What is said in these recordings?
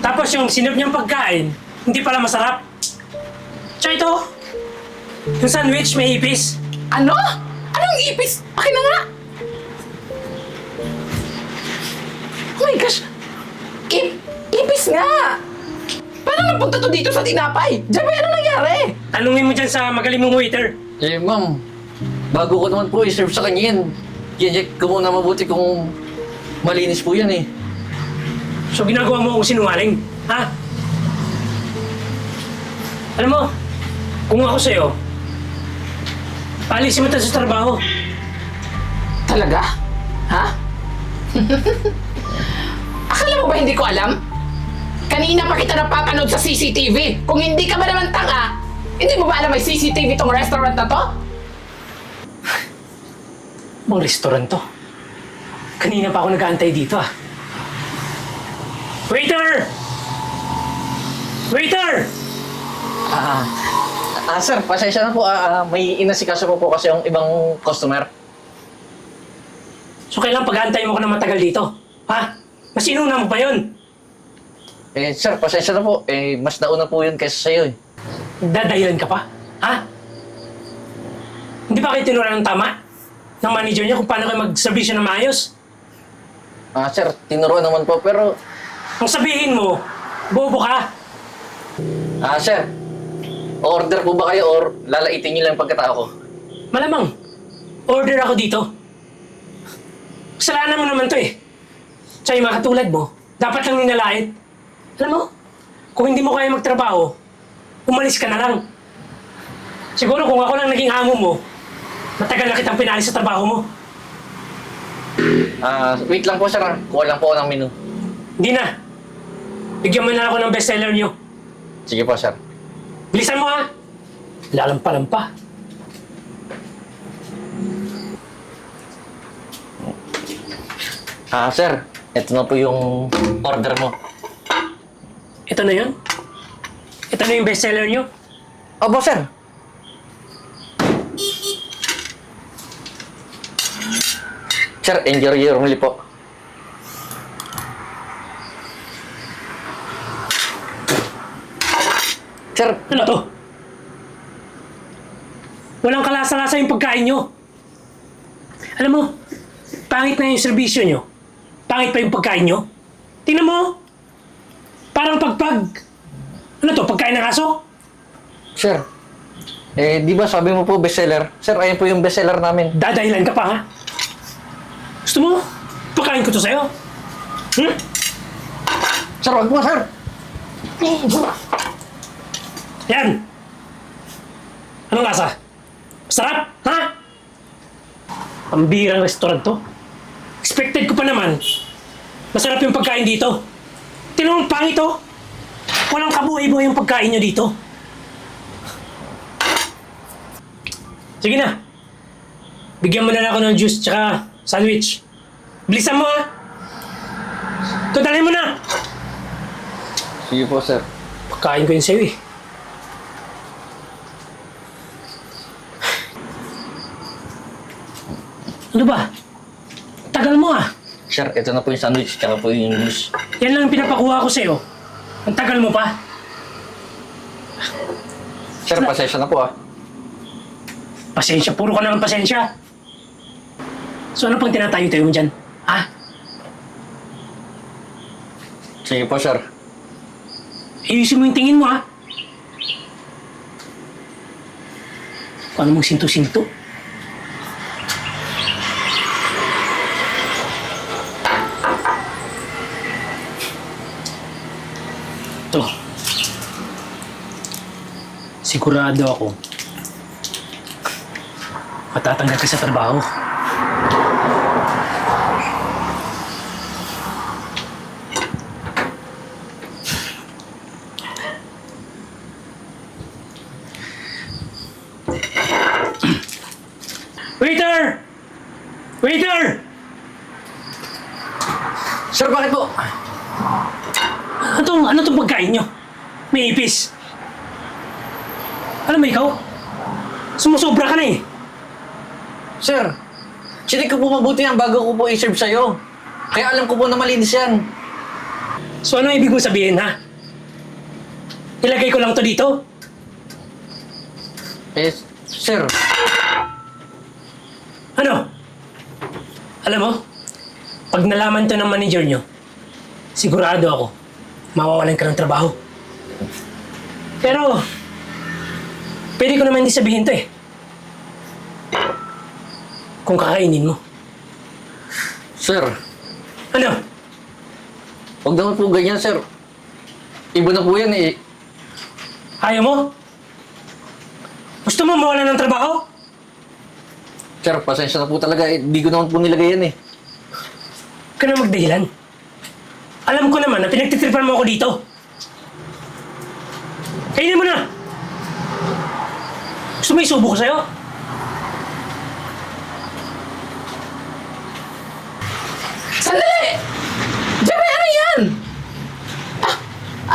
Tapos yung sinip niyang pagkain, hindi pala masarap. Tsaka ito, yung sandwich may ipis. Ano? Anong ipis? Akin na nga! Oh my gosh! Ipis nga! Paano napunta to dito sa tinapay? Diyan ano nangyari? Tanungin mo dyan sa magaling mong waiter. Eh, ma'am, bago ko naman po i-serve sa kanya yan, i-check ko muna mabuti kung malinis po yan eh. So ginagawa mo akong sinungaling, ha? Alam mo, kung ako sa'yo, paalisin mo tayo sa trabaho. Talaga? Ha? Akala mo ba hindi ko alam? Kanina pa kita napapanood sa CCTV. Kung hindi ka ba naman tanga, hindi mo ba alam may CCTV tong restaurant na to? Bang restaurant to? Kanina pa ako nag-aantay dito, ah. Waiter! Waiter! Sir, pasensya na po. May inasikaso po kasi yung ibang customer. So kailan pag-aantay mo ko na matagal dito? Ha? Mas inuna mo pa yun? Eh, sir, pasensya na po. Eh, mas nauna po yun kaysa sa'yo eh. Dadahilan ka pa? Ha? Hindi ba kayo tinuruan ng tama? Ng manager niya kung paano kayo mag-servisyo ng maayos? Sir, tinuruan naman po pero... Kung sabihin mo, bobo ka. Sir, order po ba kayo or lalaitin niyo lang yung pagkatao ko? Malamang, order ako dito. Kasalanan mo naman to eh. Tsaka yung mga katulad mo, dapat lang ninalait. Alam mo, kung hindi mo kaya magtrabaho, umalis ka na lang. Siguro kung ako lang naging amo mo, matagal na kitang pinalis sa trabaho mo. Wait lang po sir, kuha lang po ako ng menu. Hindi na. Bigyan mo na ako ng bestseller niyo. Sige po sir. Bilisan mo ha! Lalampa-lampa. Sir, ito na po yung order mo. Ito na yun? Ito na yung bestseller niyo? Opo sir. Sir, enjoy your meal po. Sir, Ano to? Walang kalasa-lasa yung pagkain nyo. Alam mo, pangit na yung serbisyo nyo. Pangit pa yung pagkain nyo. Tingnan mo. Parang pagpag... Ano to, pagkain ng aso? sir. Di ba sabi mo po bestseller? Sir, ayun po yung bestseller namin. Dadahilan ka pa ha? Gusto mo? Pagkain ko to sa'yo. Hmm? Sir, wag mo sir. Yan! Anong lasa? Sarap, ha? Pambirang restaurant to. Expected ko pa naman. Masarap yung pagkain dito. Tinong pangit to. Walang kabuhay-buhay yung pagkain nyo dito. Sige na. Bigyan mo na lang ako ng juice tsaka sandwich. Bilisan mo ha. Tudalhin mo na. Sige po sir. Pagkain ko yun sa'yo eh. Ano ba? Tagal mo ah. Sir, ito na po yung sandwich, tsaka po yung juice. Yan lang ang pinapakuha ko sa'yo. Ang tagal mo pa. Sir, pasensya na po Pasensya, puro ka naman pasensya. So ano pang tinatayo-tayo mo dyan? Ha? Sige po sir. Ayusin mo yung tingin mo ha. Paano mong sinto-sinto? Ito. Sigurado ako matatanggal ka sa trabaho. Waiter! Waiter! Sir, bakit po? Ano tong pagkain nyo? May ipis. Alam mo ikaw? Sumusobra ka na eh. Sir, chinik ko po mabuti yan bago ko po i-serve sa'yo. Kaya alam ko po na malinis yan. So ano ibig mo sabihin, ha? Ilagay ko lang to dito? Eh, sir, Ano? Alam mo, pag nalaman to ng manager nyo, sigurado ako, mawawalan ka ng trabaho. Pero, pwede ko naman hindi sabihin to eh. Kung kakainin mo. sir, Ano? huwag naman po ganyan, sir. Iba na po yan eh. Ayaw mo? Gusto mo mawalan ng trabaho? Sir, pasensya na po talaga eh. Di ko naman po nilagay yan eh. Huwag ka na magdahilan. Alam ko naman na pinagtitripan mo ako dito. Kainin mo na! Gusto mo isubo ko sa'yo? Sandali! Jerry, ano yan?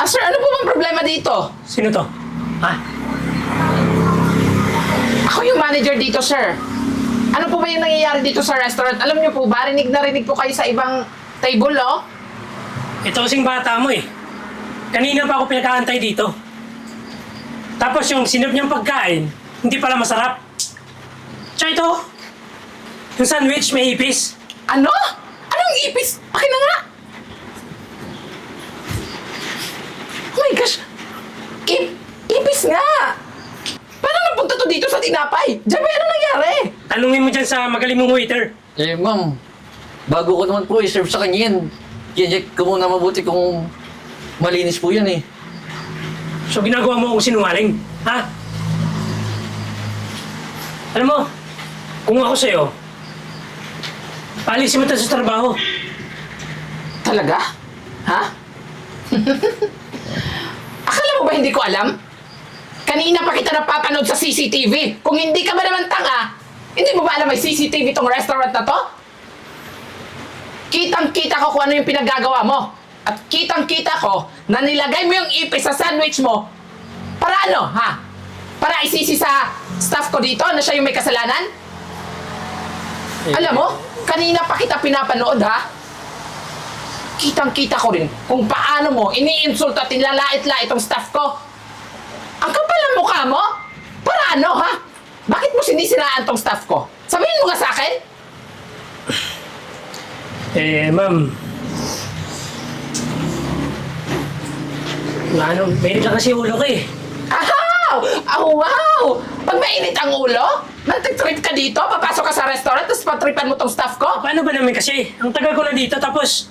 Sir, ano po bang problema dito? Sino to? Ha? Ako yung manager dito, sir. Ano po ba yung nangyayari dito sa restaurant? Alam niyo po ba, rinig na rinig po kayo sa ibang table, oh? Ito kasing bata mo eh. Kanina pa ako pinakaantay dito. Tapos yung sinip niyang pagkain, hindi pala masarap. Tsaka ito, yung sandwich may ipis. Ano? Anong ipis? Akin na nga! Oh my gosh! Ipis nga! Paano napunta to dito sa tinapay? Jerry, ano nangyari? Tanungin mo dyan sa magaling mong waiter. Eh, ma'am, bago ko naman po i-serve sa kanya yan. Check ko muna mabuti kung malinis po yan eh. So ginagawa mo akong sinungaling, ha? Alam mo, kung ako sa'yo, paalisin mo tayo sa trabaho. Talaga? Ha? Akala mo ba hindi ko alam? Kanina pa kita napapanood sa CCTV. Kung hindi ka ba naman tanga, hindi mo ba alam may CCTV tong restaurant na to? Kitang-kita ko kung ano yung pinaggagawa mo. At kitang-kita ko na nilagay mo yung ipis sa sandwich mo. Para ano, ha? Para isisi sa staff ko dito na siya yung may kasalanan? Alam mo, kanina pa kita pinapanood, ha? Kitang-kita ko rin kung paano mo iniinsulto at nilalait-lait itong staff ko. Ang kapal ng mukha mo? Para ano, ha? Bakit mo sinisiraan tong staff ko? Sabihin mo nga sa akin? Ma'am. Ano, mainit lang kasi ulo ko eh. Ahaw! Oh, wow! Pag mainit ang ulo, nag-trip ka dito, papasok ka sa restaurant, tapos patripan mo tong staff ko? Paano ba namin kasi? Ang tagal ko na dito tapos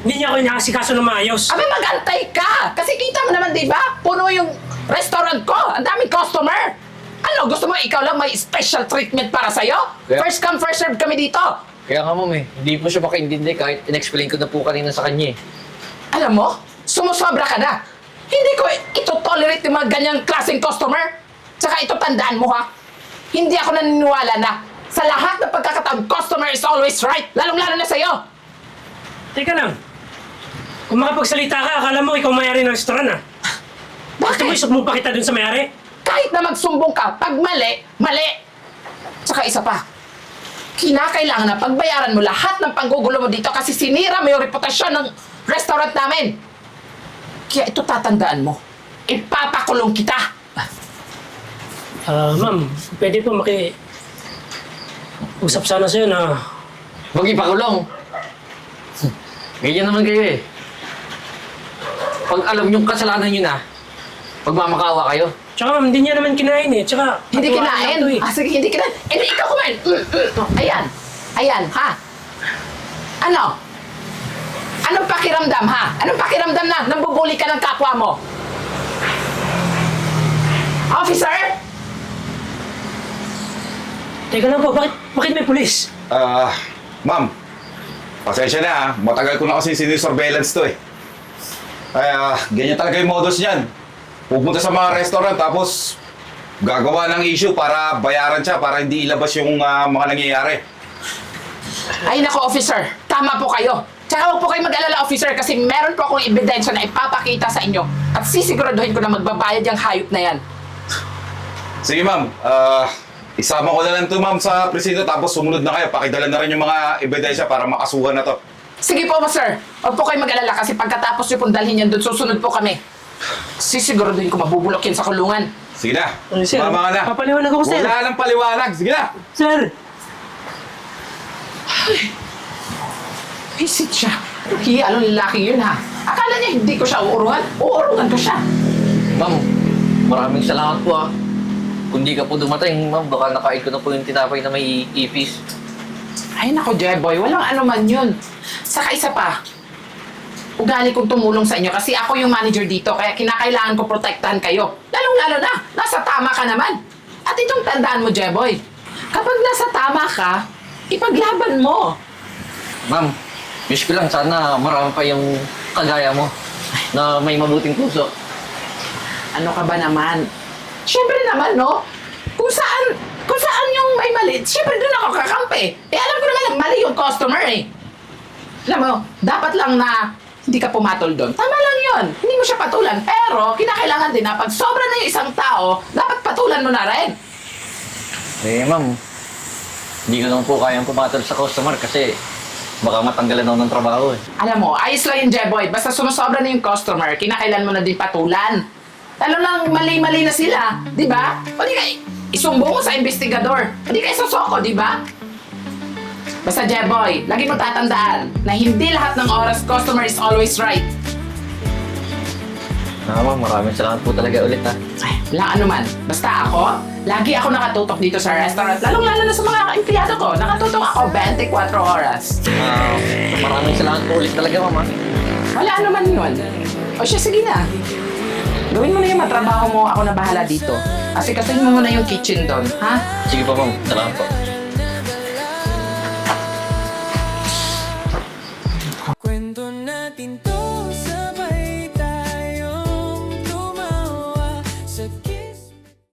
hindi niya ako inakasikaso ng maayos. Abi, mag-antay ka! Kasi kita mo naman, di ba? Puno yung restaurant ko. Ang daming customer. Ano, gusto mo ikaw lang may special treatment para sa'yo? Kaya- First come, first serve kami dito. Kaya nga ma'am eh, hindi po siya makaintindi kahit in-explain ko na po kanina sa kanya eh. Alam mo, sumusobra ka na. Hindi ko ito tolerate yung mga ganyang klaseng customer. Tsaka ito tandaan mo ha. Hindi ako naniniwala na sa lahat ng pagkakataon, customer is always right. Lalong-lalo na sa'yo. Teka lang. Kung makapagsalita ka, akala mo ikaw may-ari ng restaurant ah. Gusto mo Bakit? isugmo pa kita dun sa may-ari? Kahit na magsumbong ka, pag mali, mali. Tsaka isa pa, kinakailangan na pagbayaran mo lahat ng panggugulo mo dito kasi sinira mo yung reputasyon ng restaurant namin. Kaya ito tatandaan mo. Ipapakulong kita. Ma'am, pwede po usap sana sa'yo na Huwag ipakulong! Ganyan naman kayo eh. Pag alam yung kasalanan nyo na, magmamakaawa kayo. tsaka ma'am, hindi niya naman kinain eh. Tsaka, Hindi patuwaan kinain. lang to eh. Sige, hindi kinain. Hindi, ikaw kumain. Ayan. Ayan, ha? Ano? Anong pakiramdam, ha? Anong pakiramdam na nambubuli ka ng kapwa mo? Officer? Teka lang po, bakit may pulis? Ma'am, pasensya na ha. Matagal ko na kasi sinisurveillance to eh. Ganyan talaga yung modus niyan. Pupunta sa mga restaurant tapos gagawa ng issue para bayaran siya para hindi ilabas yung mga nangyayari. Ay nako, officer. Tama po kayo. Tsaka huwag po kayo mag-alala, officer, kasi meron po akong ebidensya na ipapakita sa inyo. At sisiguraduhin ko na magbabayad yung hayop na yan. Sige ma'am, isama ko na lang to ma'am sa presinto tapos sumunod na kayo. Pakidala na rin yung mga ebidensya para makasuhan na to. Sige po, sir. Huwag po kayo mag-alala kasi pagkatapos nyo pong dalhin yan doon, susunod po kami. Sisiguraduhin ko mabubulok yan sa kulungan. Sige na. Sir, Mama ka na. papaliwanag ako, sir. Wala nang paliwanag. Sige na. Sir! Visit siya. Hiyalong lalaki yun, ha? Akala niya hindi ko siya uurungan? Uurungan ko siya. Ma'am, maraming salamat po ah. Kung di ka po dumating, ma'am, baka nakain ko na po yung tinapay na may ipis. Ay, nako, Jeboy. Walang ano man yun. Saka isa pa. Ugali kong tumulong sa inyo kasi ako yung manager dito kaya kinakailangan ko protektahan kayo. Lalong-lalo na, nasa tama ka naman. At itong tandaan mo, Jeboy. Kapag nasa tama ka, ipaglaban mo. Ma'am, wish ko lang sana marami pa yung kagaya mo na may mabuting puso. Ano ka ba naman? Siyempre naman, no? Kung saan yung may mali, siyempre doon ako kakampi. Eh, alam ko naman na mali yung customer eh. Alam mo, dapat lang na hindi ka pumatol doon. Tama lang yun. Hindi mo siya patulan. Pero, kinakailangan din na pag sobra na yung isang tao, dapat patulan mo na rin. Eh, ma'am, hindi ko lang po kayang pumatol sa customer kasi baka matanggalan ako ng trabaho eh. Alam mo, ayos lang yung Jeboy. Basta sumusobra na yung customer, kinakailan mo na din patulan. Lalo lang mali-mali na sila, di ba? O di ka, isumbong mo sa investigador. O di ka isosoko, di ba? Basta Jeboy, lagi mo tatandaan na hindi lahat ng oras customer is always right. Ma'am, maraming salamat po talaga ulit ha. Ay, wala ano man. Basta ako, lagi ako nakatutok dito sa restaurant. Lalong-lalo na sa mga empleyado ko. Nakatutok ako 24 oras. Maraming salamat po ulit talaga, ma'am ha. Wala naman yun. O siya, sige na. Gawin mo na yung matrabaho mo, ako na bahala dito. Kasi kasuhin mo muna yung kitchen doon, ha? Sige po, ma'am. Salamat po.